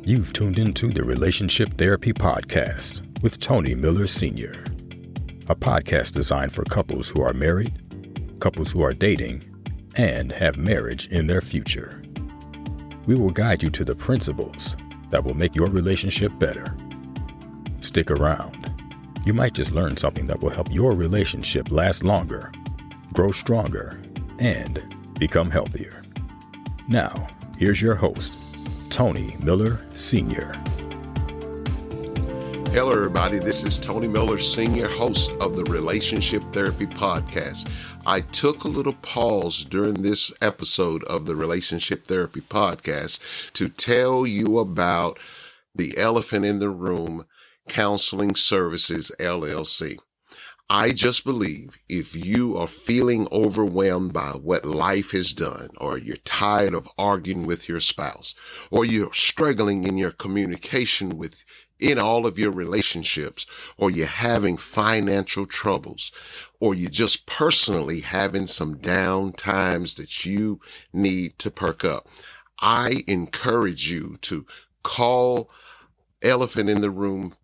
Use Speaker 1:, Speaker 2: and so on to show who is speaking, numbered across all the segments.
Speaker 1: You've tuned into the Relationship Therapy Podcast with Tony Miller Sr., a podcast designed for couples who are married, couples who are dating, and have marriage in their future. We will guide you to the principles that will make your relationship better. Stick around. You might just learn something that will help your relationship last longer, grow stronger, and become healthier. Now, here's your host, Tony Miller Sr.
Speaker 2: Hello, everybody. This is Tony Miller Sr., host of the Relationship Therapy Podcast. I took a little pause during this episode of the Relationship Therapy Podcast to tell you about the Elephant in the Room Counseling Services, LLC. I just believe if you are feeling overwhelmed by what life has done, or you're tired of arguing with your spouse, or you're struggling in your communication in all of your relationships, or you're having financial troubles, or you're just personally having some down times that you need to perk up, I encourage you to call Elephant in the Room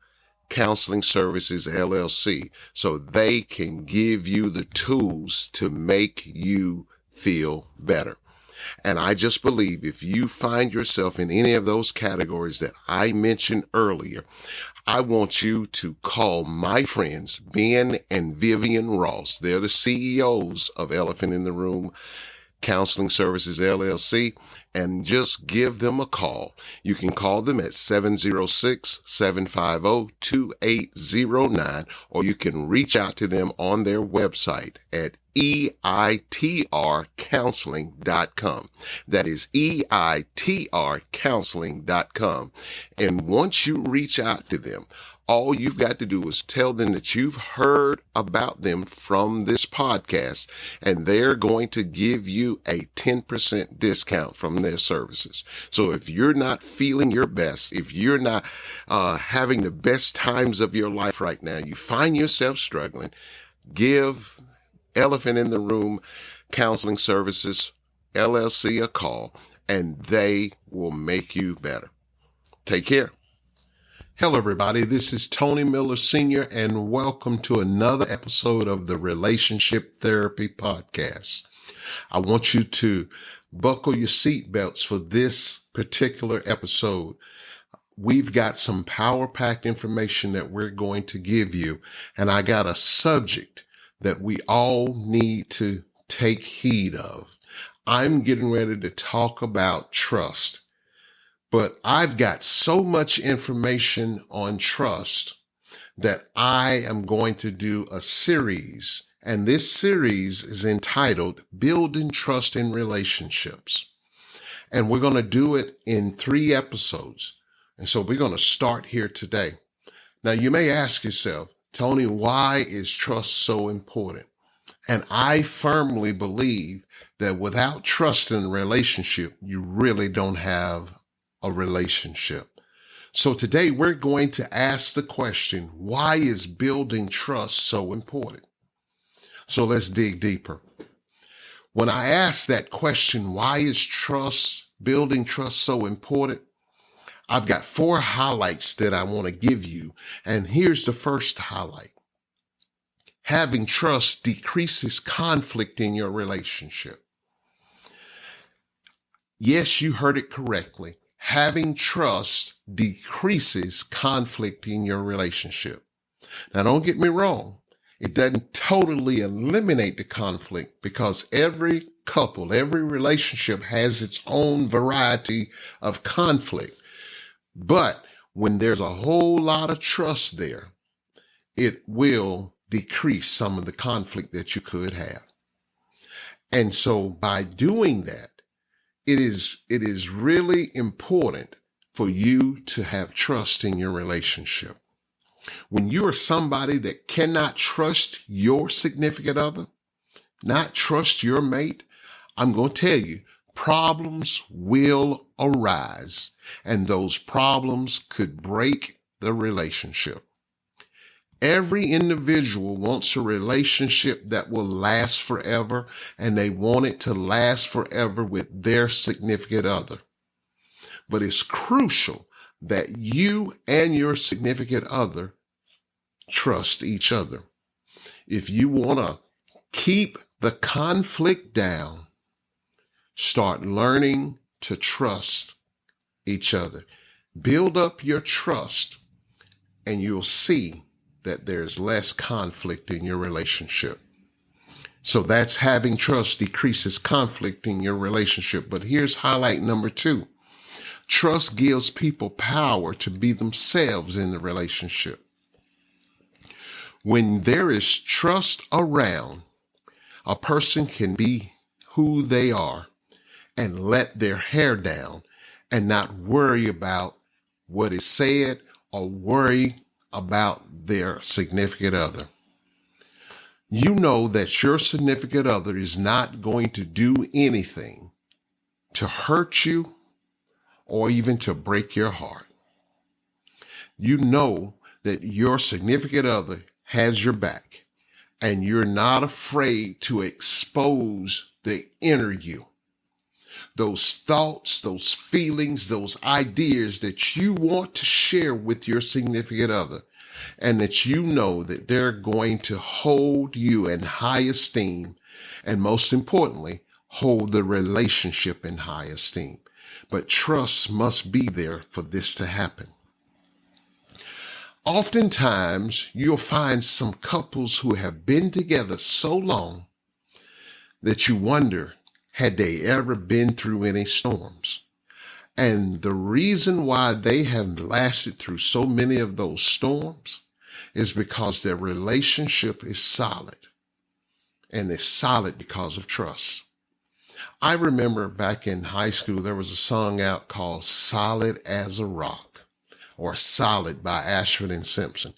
Speaker 2: Counseling Services, LLC, so they can give you the tools to make you feel better. And I just believe if you find yourself in any of those categories that I mentioned earlier, I want you to call my friends, Ben and Vivian Ross. They're the CEOs of Elephant in the Room Counseling Services, LLC, and just give them a call. You can call them at 706-750-2809, or you can reach out to them on their website at eitrcounseling.com. That is eitrcounseling.com. And once you reach out to them, all you've got to do is tell them that you've heard about them from this podcast, and they're going to give you a 10% discount from their services. So if you're not feeling your best, if you're not having the best times of your life right now, you find yourself struggling, give Elephant in the Room Counseling Services, LLC a call, and they will make you better. Take care. Hello, everybody. This is Tony Miller Sr., and welcome to another episode of the Relationship Therapy Podcast. I want you to buckle your seatbelts for this particular episode. We've got some power-packed information that we're going to give you, and I got a subject that we all need to take heed of. I'm getting ready to talk about trust. But I've got so much information on trust that I am going to do a series, and this series is entitled Building Trust in Relationships. And we're going to do it in 3 episodes. And so we're going to start here today. Now, you may ask yourself, Tony, why is trust so important? And I firmly believe that without trust in a relationship, you really don't have a relationship. So today we're going to ask the question, why is building trust so important? So let's dig deeper. When I ask that question, why is building trust so important? I've got 4 highlights that I want to give you. And here's the first highlight. Having trust decreases conflict in your relationship. Yes, you heard it correctly. Having trust decreases conflict in your relationship. Now, don't get me wrong. It doesn't totally eliminate the conflict, because every couple, every relationship has its own variety of conflict. But when there's a whole lot of trust there, it will decrease some of the conflict that you could have. And so by doing that, it is really important for you to have trust in your relationship. When you are somebody that cannot trust your significant other, not trust your mate, I'm going to tell you, problems will arise, and those problems could break the relationship. Every individual wants a relationship that will last forever, and they want it to last forever with their significant other. But it's crucial that you and your significant other trust each other. If you want to keep the conflict down, start learning to trust each other. Build up your trust, and you'll see that there's less conflict in your relationship. So that's having trust decreases conflict in your relationship. But here's highlight number 2. Trust gives people power to be themselves in the relationship. When there is trust around, a person can be who they are and let their hair down and not worry about what is said or worry about their significant other. You know that your significant other is not going to do anything to hurt you or even to break your heart. You know that your significant other has your back, and you're not afraid to expose the inner you. Those thoughts, those feelings, those ideas that you want to share with your significant other, and that you know that they're going to hold you in high esteem, and most importantly, hold the relationship in high esteem. But trust must be there for this to happen. Oftentimes, you'll find some couples who have been together so long that you wonder, had they ever been through any storms? And the reason why they have lasted through so many of those storms is because their relationship is solid. And it's solid because of trust. I remember back in high school, there was a song out called Solid as a Rock, or Solid by Ashford and Simpson.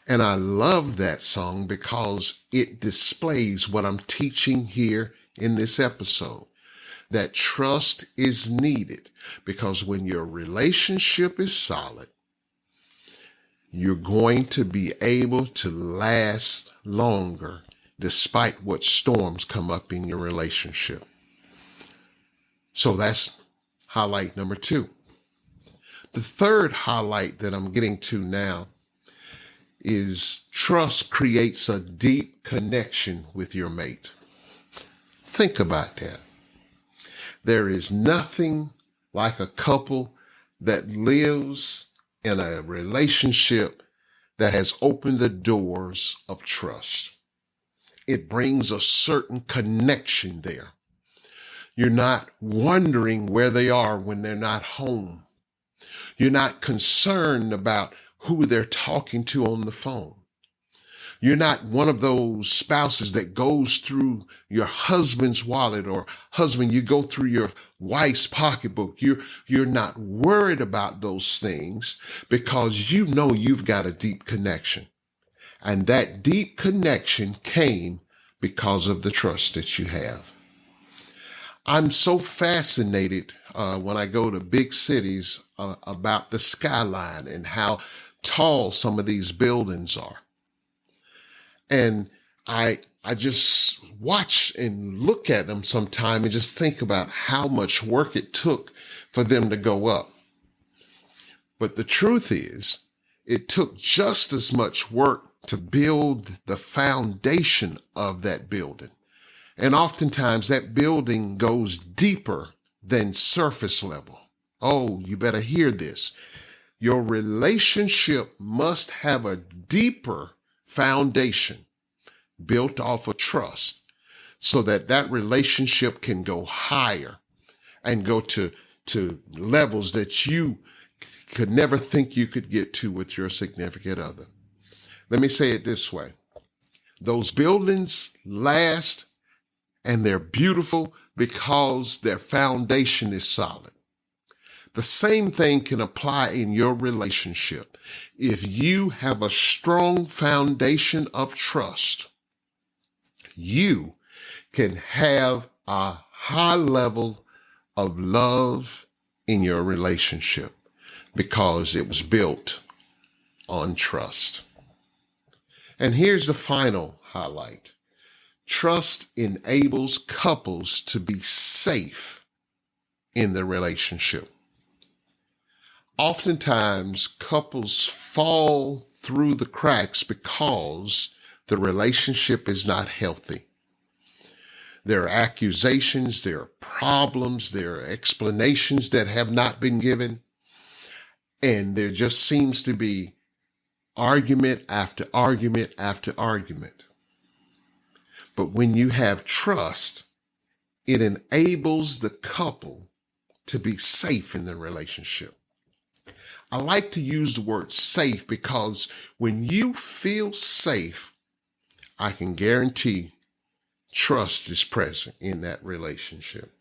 Speaker 2: And I love that song because it displays what I'm teaching here in this episode, that trust is needed, because when your relationship is solid, you're going to be able to last longer despite what storms come up in your relationship. So that's highlight number 2. The third highlight that I'm getting to now is trust creates a deep connection with your mate. Think about that. There is nothing like a couple that lives in a relationship that has opened the doors of trust. It brings a certain connection there. You're not wondering where they are when they're not home. You're not concerned about who they're talking to on the phone. You're not one of those spouses that goes through your husband's wallet, or husband, you go through your wife's pocketbook. You're not worried about those things because you know you've got a deep connection. And that deep connection came because of the trust that you have. I'm so fascinated when I go to big cities about the skyline and how tall some of these buildings are. And I just watch and look at them sometime and just think about how much work it took for them to go up. But the truth is, it took just as much work to build the foundation of that building. And oftentimes that building goes deeper than surface level. Oh, you better hear this. Your relationship must have a deeper foundation built off of trust so that that relationship can go higher and go to levels that you could never think you could get to with your significant other. Let me say it this way. Those buildings last and they're beautiful because their foundation is solid. The same thing can apply in your relationship. If you have a strong foundation of trust, you can have a high level of love in your relationship because it was built on trust. And here's the final highlight. Trust enables couples to be safe in the relationship. Oftentimes, couples fall through the cracks because the relationship is not healthy. There are accusations, there are problems, there are explanations that have not been given, and there just seems to be argument after argument after argument. But when you have trust, it enables the couple to be safe in the relationship. I like to use the word safe because when you feel safe, I can guarantee trust is present in that relationship.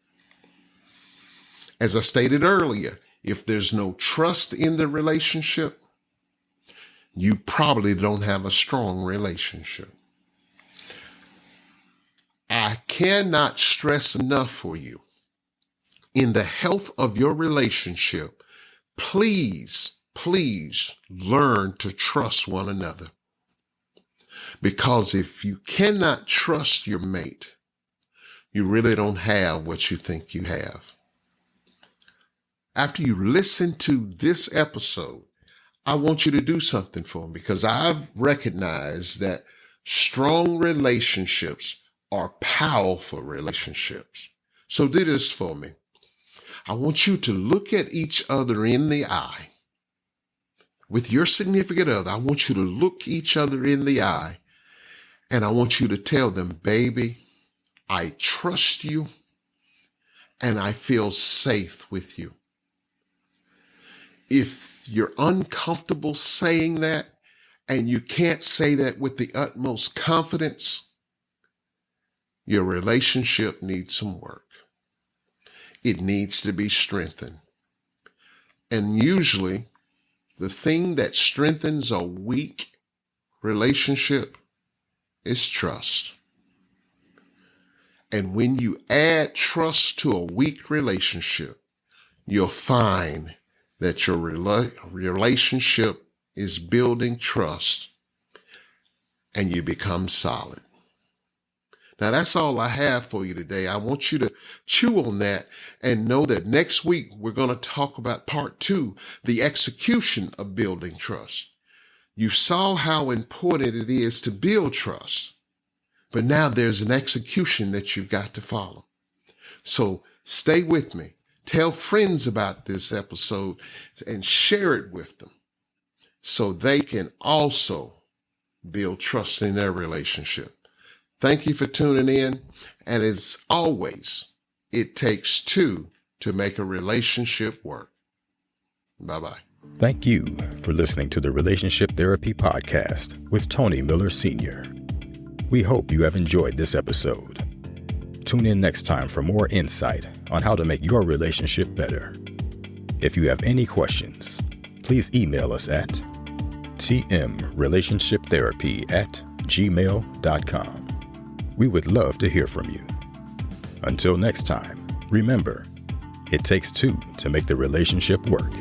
Speaker 2: As I stated earlier, if there's no trust in the relationship, you probably don't have a strong relationship. I cannot stress enough for you, in the health of your relationship, please learn to trust one another. Because if you cannot trust your mate, you really don't have what you think you have. After you listen to this episode, I want you to do something for me, because I've recognized that strong relationships are powerful relationships. So do this for me. I want you to look at each other in the eye. With your significant other, I want you to look each other in the eye, and I want you to tell them, baby, I trust you and I feel safe with you. If you're uncomfortable saying that and you can't say that with the utmost confidence, your relationship needs some work. It needs to be strengthened. And usually, the thing that strengthens a weak relationship is trust. And when you add trust to a weak relationship, you'll find that your relationship is building trust and you become solid. Now, that's all I have for you today. I want you to chew on that and know that next week we're going to talk about part 2, the execution of building trust. You saw how important it is to build trust, but now there's an execution that you've got to follow. So stay with me. Tell friends about this episode and share it with them so they can also build trust in their relationship. Thank you for tuning in. And as always, it takes two to make a relationship work. Bye-bye.
Speaker 1: Thank you for listening to the Relationship Therapy Podcast with Tony Miller Sr. We hope you have enjoyed this episode. Tune in next time for more insight on how to make your relationship better. If you have any questions, please email us at tmrelationshiptherapy@gmail.com. We would love to hear from you. Until next time, remember, it takes two to make the relationship work.